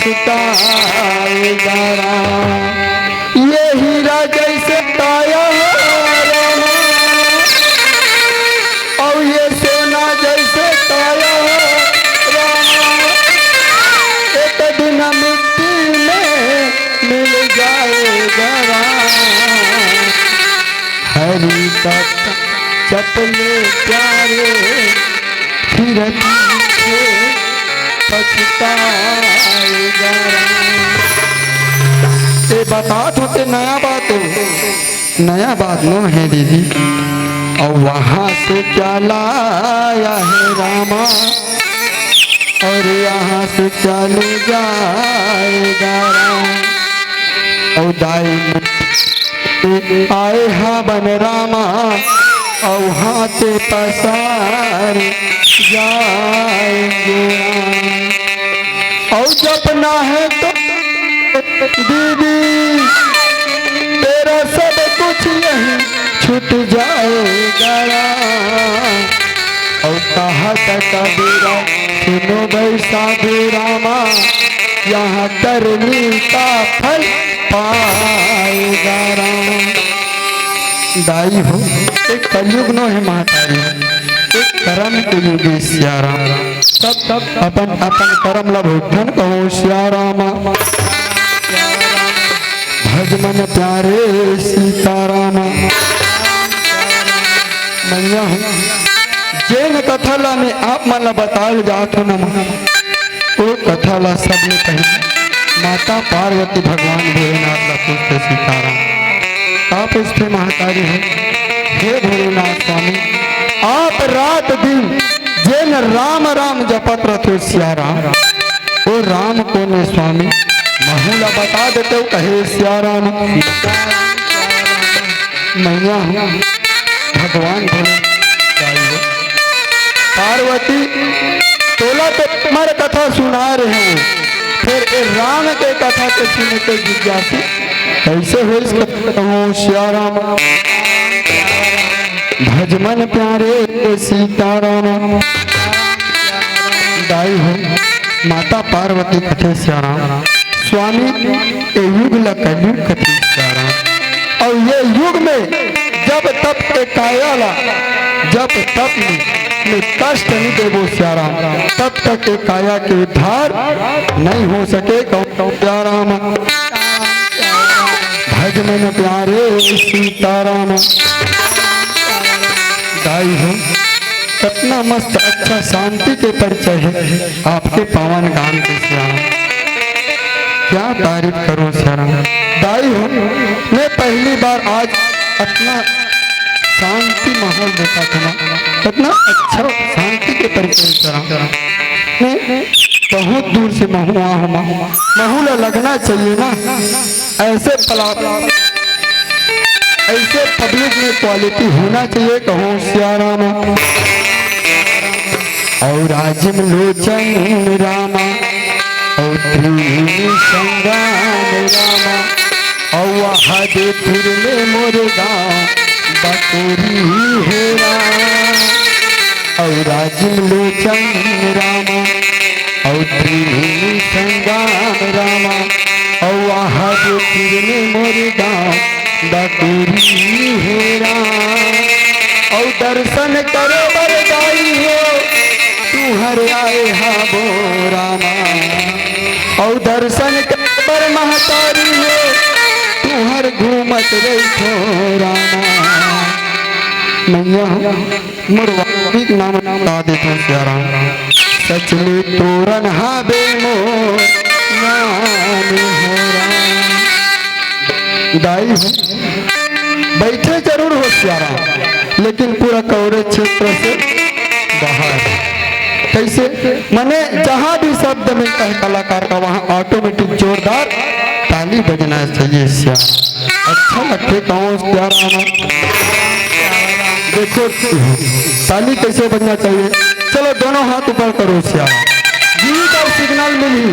पछताएगा राम। ये हीरा जैसे ताया रामा और ये सोना जैसे ताया रामा, एक दिन मिट्टी में मिल जाएगा राम। हरी का चपले प्यारे फिर पीछे पछताएगा राम। ये बात होते नया बात हो, नया बात नो है दीदी। और वहाँ से क्या लाया है रामा और यहाँ से क्या ले जाएगा राम। और दाई आए हा बन रामा और हाथे पसार जाएंगे राम। और जपना है तो दीदी तेरा सब कुछ यही छूट जाएगा राम। और कहा कबीरा सुनो भाई साधु रामा, यहाँ करनी का फल पाएगा राम। दाई हो एक कलयुग नो है महातारी, एक कर्म के युग श्याराम। सब अपन अपन कर्म ला भुगतन कहो श्यारामा। भज मन प्यारे सीतारामा। मैया जैन कथा ला में आप मन ला बताल जात हो न, वो कथा ला सब ने कही माता पार्वती भगवान भोलेनाथ ला पूछते सीताराम का पूछते महातारी है। हे भोलेनाथ स्वामी आप रात दिन जैन राम राम जपत रहो श्याराम, वो राम को ने स्वामी महूला बता देते हो कहे श्याराम। मैया भगवान भोले पार्वती तोला तो तुम्हारे कथा सुना रहे हो, फिर राम के कथा को सुने के जिज्ञासी कैसे हो श्याराम। भजमन प्यारे सीताराम। दाई हो माता पार्वती कथे श्याराम स्वामी ये युग ला कलयुग कथे श्याराम। और ये युग में जब तप के कायाला जब तप में कष्ट नहीं देवो श्याराम, तब तक के काया के उद्धार नहीं हो सके श्याराम। भज मन प्यारे सीताराम। दाई हो कितना मस्त अच्छा शांति के परिचय है आपके पावन गान के श्याराम, क्या तारीफ करूं श्याराम। दाई हो मैं पहली बार आज अपना शांति माहौल देखा था, कितना अच्छा शांति के परिचय श्याराम। मैं बहुत दूर से महूला लगना चाहिए ना, ऐसे ऐसे पब्लिक में क्वालिटी होना चाहिए कहो श्याराम। और राजिम लोचन रामा और त्रिनी संगान रामा और वहादे फिरले मुर्गा बकोरी हेरा। और राजिम लोचन रामा और त्रिनी संगान रामा और वहादे फिरले मुर्गा बकोरी हेरा। और दर्शन करो बरदाई हो तू हर आए हा बो रामा। और दर्शन कर महतारी हो तू हर घूमत रही रामा। मैया मुरवादी नाम ला देते श्याराम। सच में तोरन हा बेमो नाम हो राम। दाई हो बैठे जरूर हो श्याराम लेकिन पूरा कवरेज क्षेत्र से बाहर। कैसे मने जहां भी शब्द मिलता है कलाकार का वहां ऑटोमेटिक जोरदार ताली बजना चाहिए श्याराम। अच्छा लगते कहो श्याराम। देखो ताली कैसे बजना चाहिए। चलो दोनों हाथ ऊपर करो श्याराम। जी का सिग्नल मिली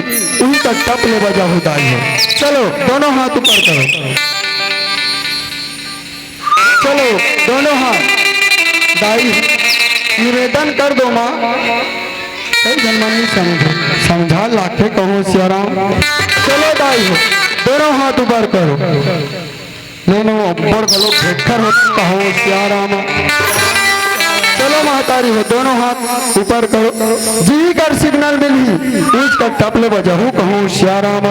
उन्हीं का टप ले बजा हो दाई हो। चलो दोनों हाथ ऊपर करो। चलो दोनों हाथ दाई निवेदन कर दो माँ कई जन्म नहीं समझे, समझा लाखे कहो सियाराम। चलो दाई हो, दोनों हाथ ऊपर करो, लेनो ऊपर करो, भेकर हो कहो सियाराम। चलो महतारी हो, दोनों हाथ ऊपर करो, जी कर सिग्नल मिली, ऊंच कर टपले बजाऊ कहो सियाराम।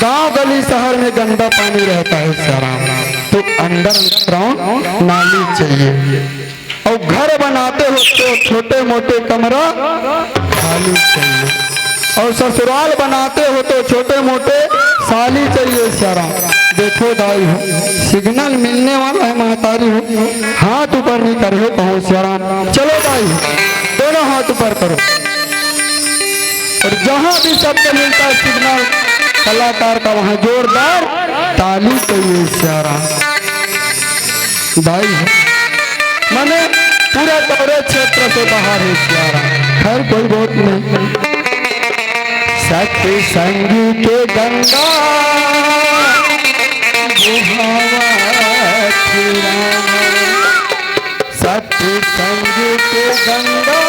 गांव गली शहर में गंदा पानी रहता है सियाराम, तो अंदर ग्राउंड नाली चाहिए, और घर बनाते हो तो छोटे मोटे कमरा खाली चाहिए, और ससुराल बनाते हो तो छोटे मोटे साली चाहिए सियाराम। देखो दाई हो, सिग्नल मिलने वाला है महतारी हो, हाथ ऊपर नहीं कर हो कहो सियाराम। चलो दाई हो, दोनों हाथ ऊपर करो, और जहां भी शब्द मिलता है सिग्नल कलाकार का, वहां जोरदार ताली चाहिए सियाराम। दाई हो, मैंने पूरे दौरे क्षेत्र से बाहर है सियाराम, खैर कोई बात नहीं। सत्य संग के गंगा सत्य संग के गंगा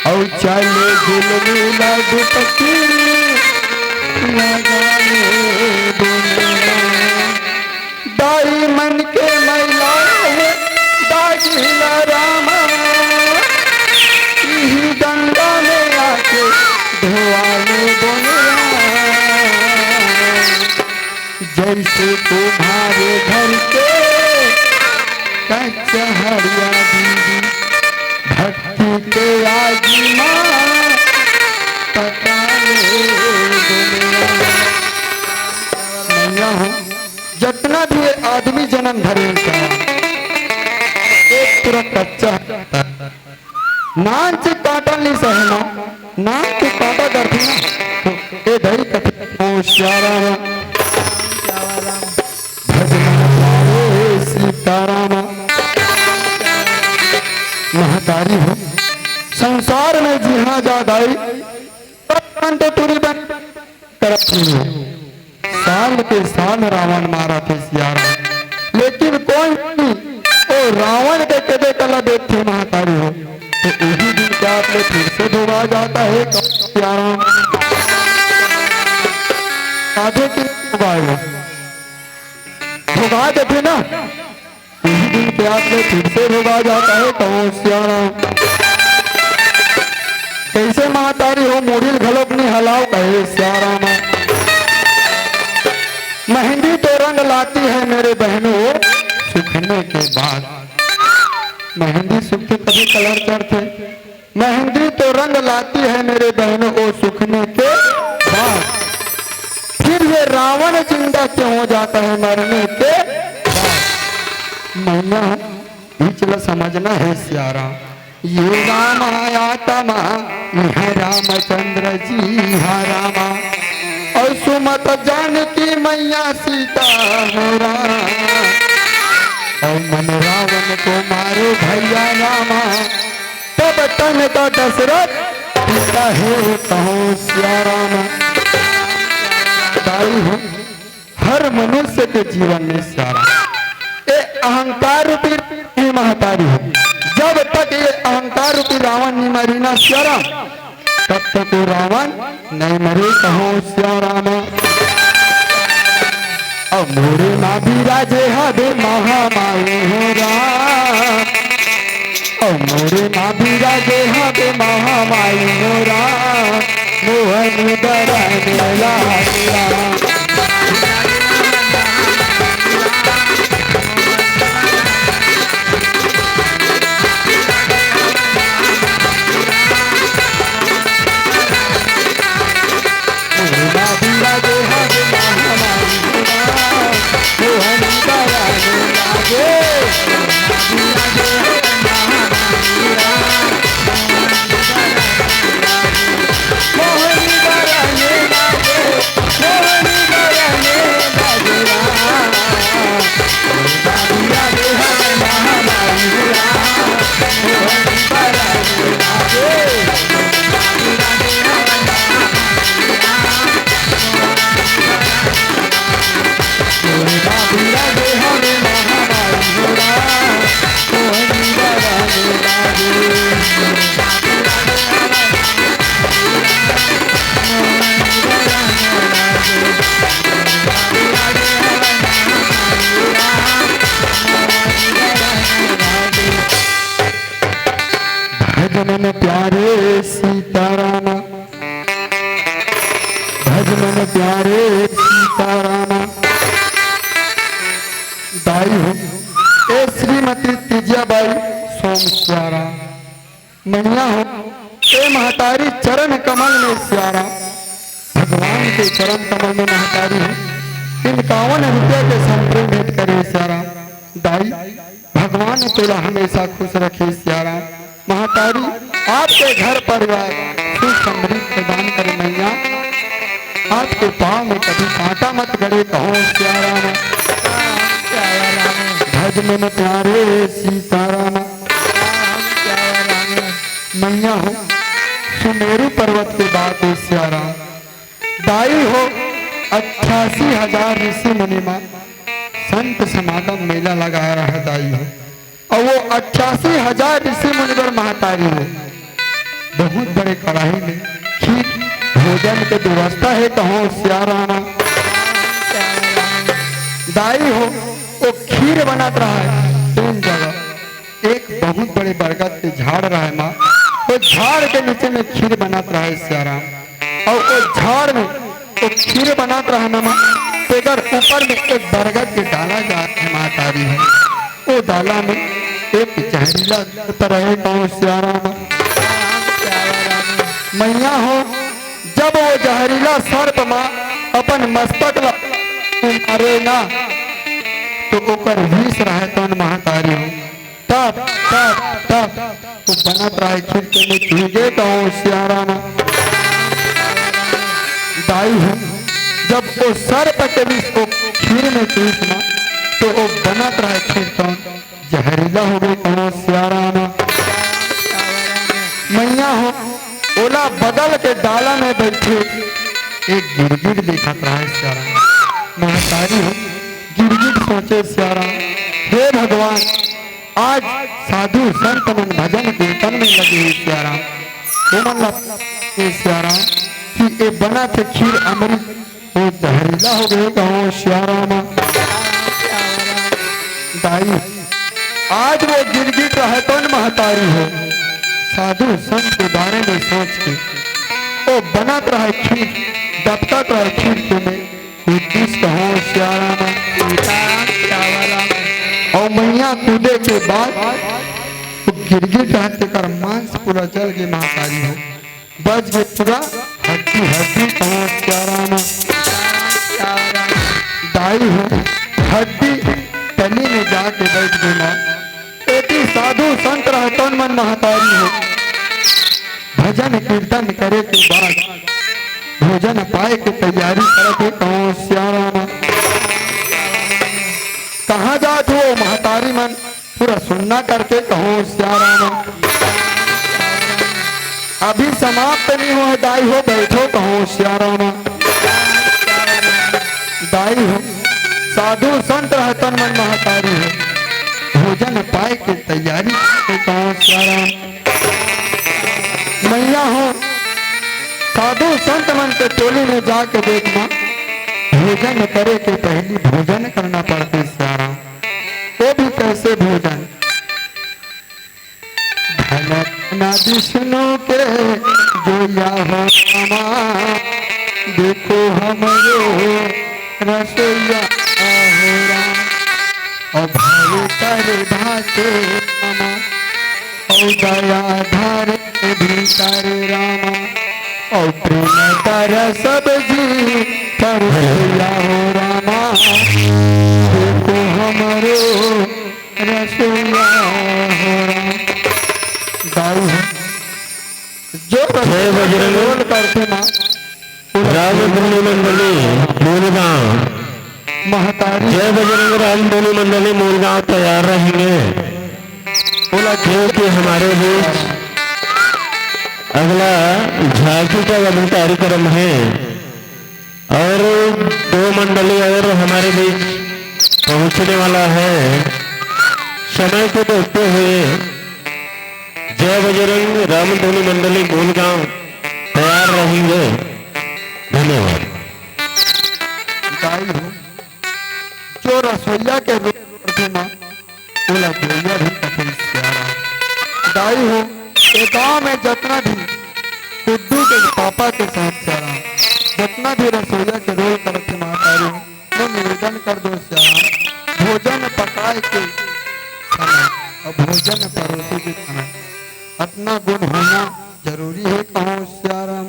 और चले दिल मिला दुपकी लगाने दाई मन के मैला दागिला रामा, गंगा में आके धोआने जैसे तुम्हारे घर के कचहरिया दीदी भक्ति के आजी माँ जितना भी आदमी जन्म धरे एक पूरा कच्चा नान से काटा नहीं सहना, नान से काटा करती ना तो धरी कथो श्याराम भजना सीताराम। महतारी हो, संसार में जी हाँ जादाई तुरी बन तरफ साल के साल रावण मारा थे सियाराम, लेकिन कोई ओ रावण के कदे कला देखते महतारी हो, तो उसी दिन क्या आपने फिर से धोवा जाता है सियाराम। आधे की धोवा देते ना, उसी दिन प्यास में फिर से धोवा जाता है कहो सियाराम। कैसे महतारी हो, मुड़िल घलोक नहीं हलाओ कहे सियाराम। मेहंदी तो रंग लाती है मेरे बहनों सूखने के बाद, मेहंदी सूखते कभी कलर करते, मेहंदी तो रंग लाती है मेरे बहनों को सूखने के बाद, फिर ये रावण जिंदा क्यों हो जाता है मरने के बाद। मैया बीच समझना है सियाराम, ये राम आया तमा यह रामचंद्र जी हा रामा, और सुमत जानकी मैया सीता मोरा, और मन रावण को मारो भैया रामा, तब तन का दशरथ पिता है कहो सियाराम। दाई हो, हर मनुष्य के जीवन में सियाराम ये अहंकार रूपी महतारी हो, जब तक ये अहंकार रूपी रावण नहीं मरी ना सियाराम, तब तक वो रावण नहीं मरे कहो सियाराम। अब मोरे ना भी राजे हबे महामाए हो राम, और मोरे ना भी राजे हबे महामाए हो राम, मोहन बरन लाला मन प्यारे सीताराम, भज मन प्यारे सीताराम। दाई हो ए श्रीमती तिजियाबाई सोमस्यारा, मैया हो ए महतारी चरण कमल में स्यारा। भगवान के चरण कमल में महतारी हो, 51 रुपये के संतरे भेंट करे स्यारा। दाई भगवान तेरा हमेशा खुश रखे स्यारा। महतारी आपके घर परिवार सुख समृद्धि प्रदान करे मैया, आपके पाँव में कभी कांटा मत गड़े कहो स्यारा। भज मन प्यारे सीताराम, मैया हो सुमेरु पर्वत के बाद स्यारा। दाई हो 88,000 ऋषि मुनिमा संत समागम मेला लगाया रहा दाई हो, और वो 88,000 ऋषि मुनिवर महतारी हो। बहुत बड़े कढ़ाई में खीर भोजन के व्यवस्था है कहो स्याराना। दाई हो वो खीर बनात रहा है 3 जगह, एक बहुत बड़े बरगद के झाड़ रहा है माँ, तो झाड़ के नीचे में खीर बनात रहा है स्याराम। और वो झाड़ में वो खीर बनात रहा ना माँ, तेगर ऊपर में एक बरगद के डाला जा है महतारी है। वो डाला में एक जहरीला तरह कहो स्याराम। मैया हो जब वो जहरीला सर्प माँ अपन मस्तक मारे ना, तो ओकर विष रहे कौन महतारी हो, तब तब तब वो बनत रहे खीर के में भीगे कहो स्याराम। दाई हो जब वो सर्प के विष को खीर में पीसना, तो वो बनत रहे खीर कौन जहरीला हो गई कहो स्याराम। मैया हो ओला बदल के डाला में बैठे एक गिरगिट दिखत रहा है स्याराम। महतारी हो गिरगिट सोचे स्याराम, हे भगवान आज साधु संत मन भजन कीर्तन में लगे हुए स्याराम। वो मन स्याराम कि ये बना थे खीर अमृत वो जहरीला हो गए कहो स्याराम। दाई आज वो गिरगिट रहे कौन महतारी हो, साधु संत के बारे में सोच के वो बनत रहे खीर, दबकत रहे खीर के में कहो स्याराम। और मैया कूदे के बाद तो गिरगिट रहते कर मांस पूरा जल के महतारी हो, बच गए पूरा हड्डी हड्डी कहो स्याराम। दाई हो हड्डी तली में जाके बैठ गई माँ, एटी साधु संत रहतन मन महतारी हो। भजन कीर्तन करे के बाद भोजन पाए के तैयारी करके कहो स्याराम। कहाँ जात हो महतारी मन पूरा सुनना करके कहो स्याराम। अभी समाप्त नहीं हुआ दाई हो बैठो कहो स्याराम। दाई हो साधु संत रहतन मन महतारी हो, भोजन पाए के तैयारी करके कहो स्याराम। मैया हो साधु संत मन के टोली में जाके देखना, भोजन करे के पहले भोजन करना पड़ते स्याराम। वो भी कैसे भोजन, धन विष्णु के जोया हो रामा, देखो हमरो रसोईया हो राम। और भाई कर भाते रामा, और दया धार भीतर रामा, और प्रेम कर सब जी कर हो रामा, देखो हमरो रसोईया हो राम। दाऊ जो बजरंग करते माँ राम धनु मंडली मूलगांव, महतारी जय बजरंग राम धनु मंडली मूलगांव तैयार रहेंगे। बोला क्योंकि हमारे बीच अगला झांकी का अभी कार्यक्रम है और 2 मंडली और हमारे बीच पहुंचने वाला है। समय को देखते हुए जय बजरंग राम धनु मंडली मूलगांव तैयार रहेंगे। धन्यवाद। दाई हो जो रसोईया के रूप में बोला भैया भी कपिल स्यारा। दाई हो एक गांव में जितना भी कुड्डू के पापा के साथ श्याराम जितना भी रसोईया के रोल करते मातारी मैं निवेदन कर दो श्याराम भोजन पकाए के समय और भोजन परोसे के समय अपना गुण होना जरूरी है। कहो श्याराम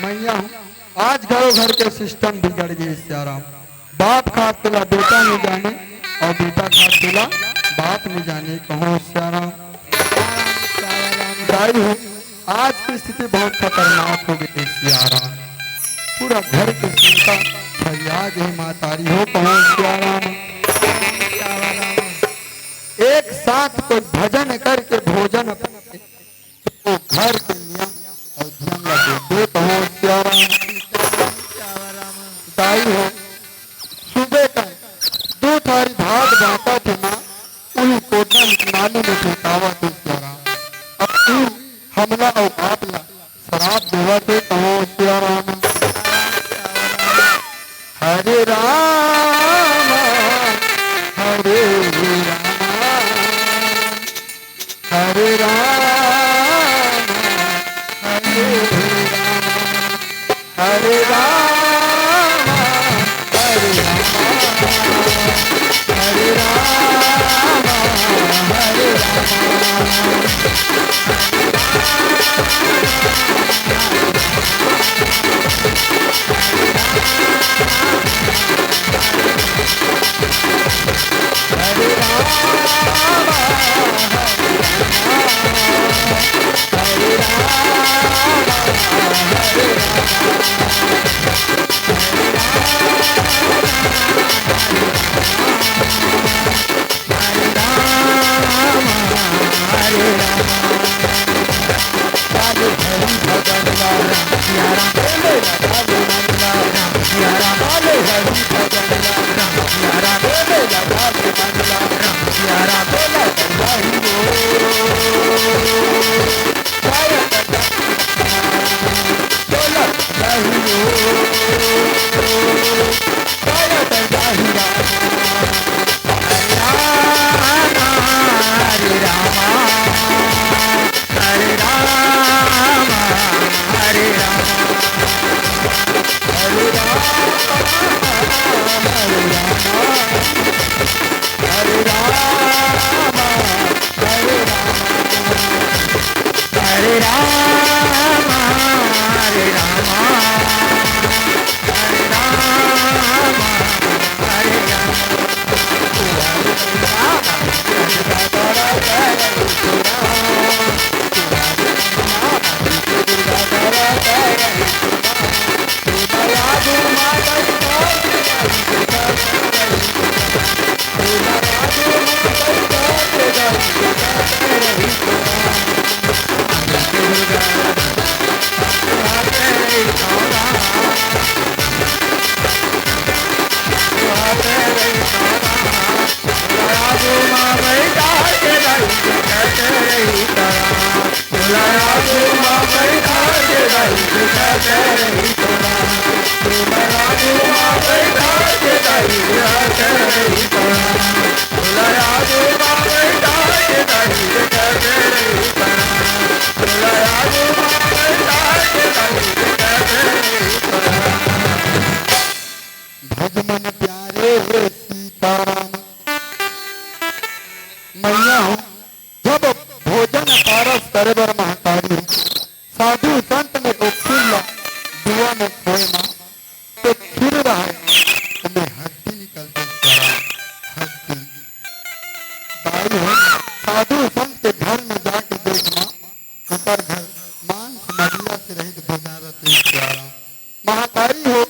मैया हूँ आज घरों घर के सिस्टम बिगड़ गए श्याराम बाप खात तुला बेटा नहीं जाने और बेटा खात तुला बाप नहीं जाने। कहो श्याराम दाई हो आज की स्थिति बहुत खतरनाक हो गई श्याराम पूरा घर के चिंता फरियाद है मातारी हो। कहो श्याराम एक साथ कोई भजन करके भोजन अपने तो घर के नियम और ध्यान लगे दो। कहो श्याराम दाई हो सुबह का दो थारी भात बांटा थे माँ उन कोटा नाली में फेंकावा थे श्याराम अब तू हमला और आपला शराब देवा थे। कहो श्याराम हरे राम हरे हरे राम हरे हरे राम हरे हरे राम हरे भगवान प्यारे हे सीताराम मैया हूँ जब भोजन पारस करे बर महतारी साधु संत में तो खिल्ला दुआ में खोए माँ तो खिल रहा है तो मैं हड्डी निकलती हड्डी दाई हो साधु संत के घर में जाके देख माँ ऊपर घर मांस मदिरा से रहित भोजारत प्यारा महतारी हो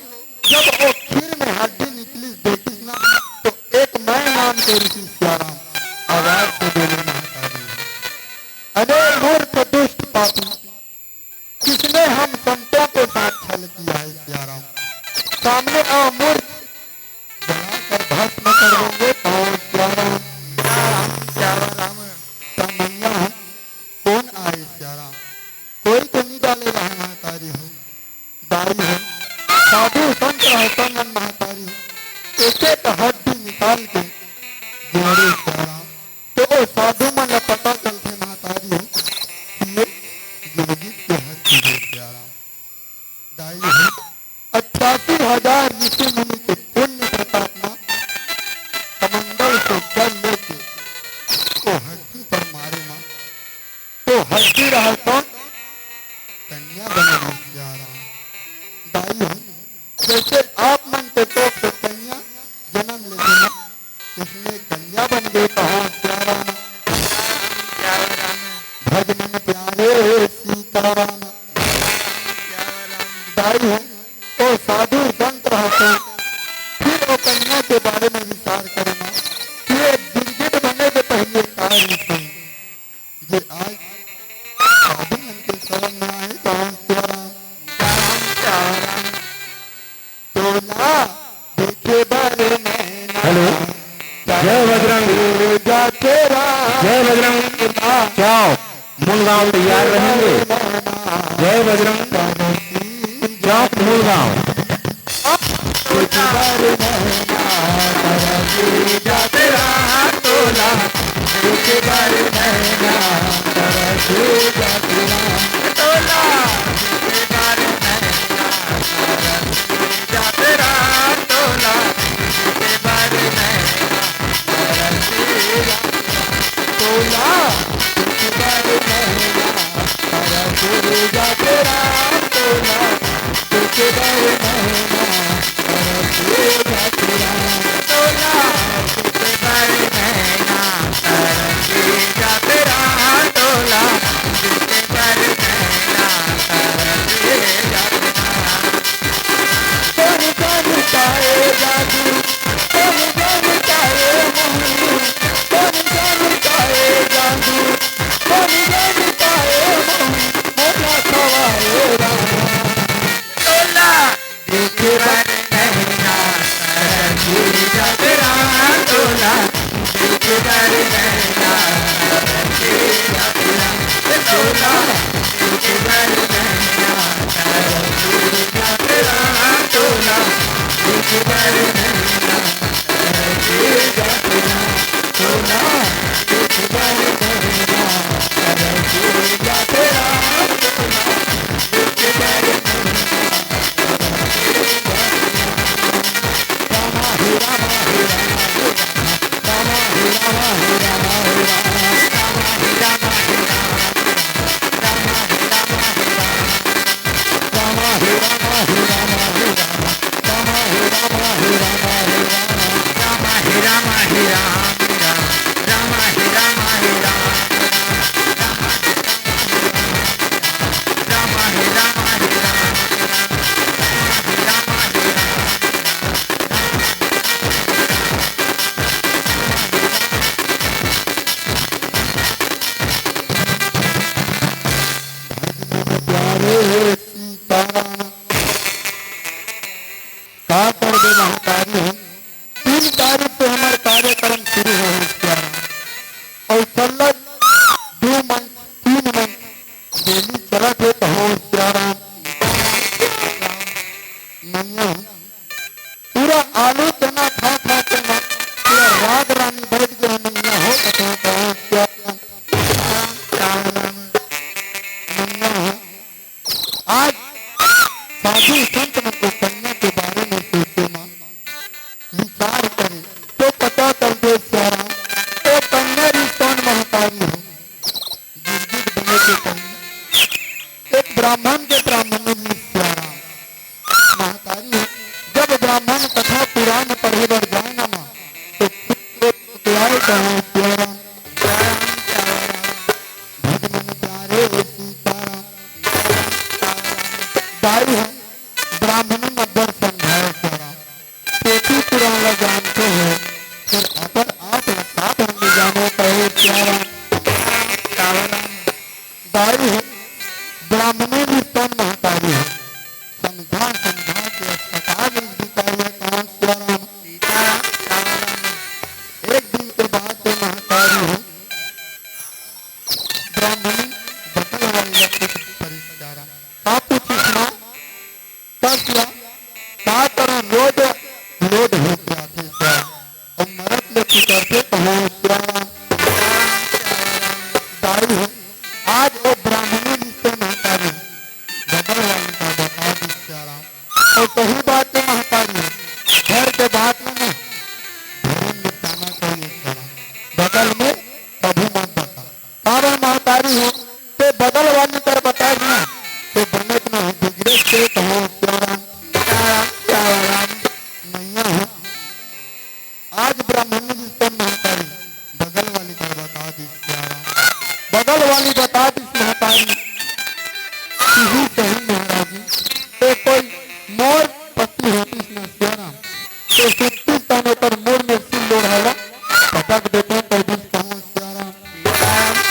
जब वो खीर में हड्डी निकली देखी ना तो एक मैं नाम के ऋषि श्याराम आवाज से बोले महतारी अरे मूर्ख दुष्ट पापी किसने हम संतों के साथ छल किया है श्याराम सामने आओ मूर्ख जलाकर भस्म कर देंगे और श्याराम श्याराम मैया है कौन आए श्याराम कोई तो नहीं डालेगा महतारी हो दाई हो साधु संत रहता मन महतारी हो एक एक हड्डी निकाल के जोड़े श्याराम तो वो साधु मन पता चलते महतारी हो भक्ति रहा तो कन्या बनेगी प्यारा। दाई हो जैसे आप मन के तो कन्या जन्म ले लेना, इसमें कन्या बन गई कहो प्यारा। भजन प्यारे सीताराम। दाई हो तो साधु संत रहते फिर वो कन्या के बारे में विचार करना कि ये गिरगिट बने के पहले कार्य से जे आज साधु मन के शरण में आए कहो प्यारा। तोला देखे बारे में हेलो, जय बजरंग, जाते जय बजरंग। जाओ मूलगांव तैयार रहेंगे। जय बजरंग, जाओ मूलगांव।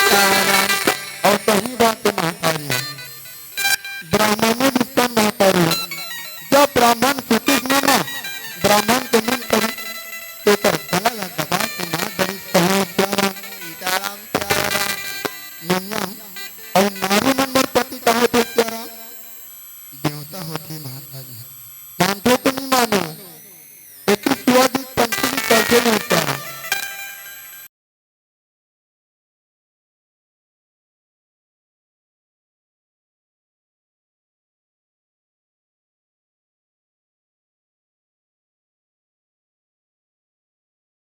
नमस्कार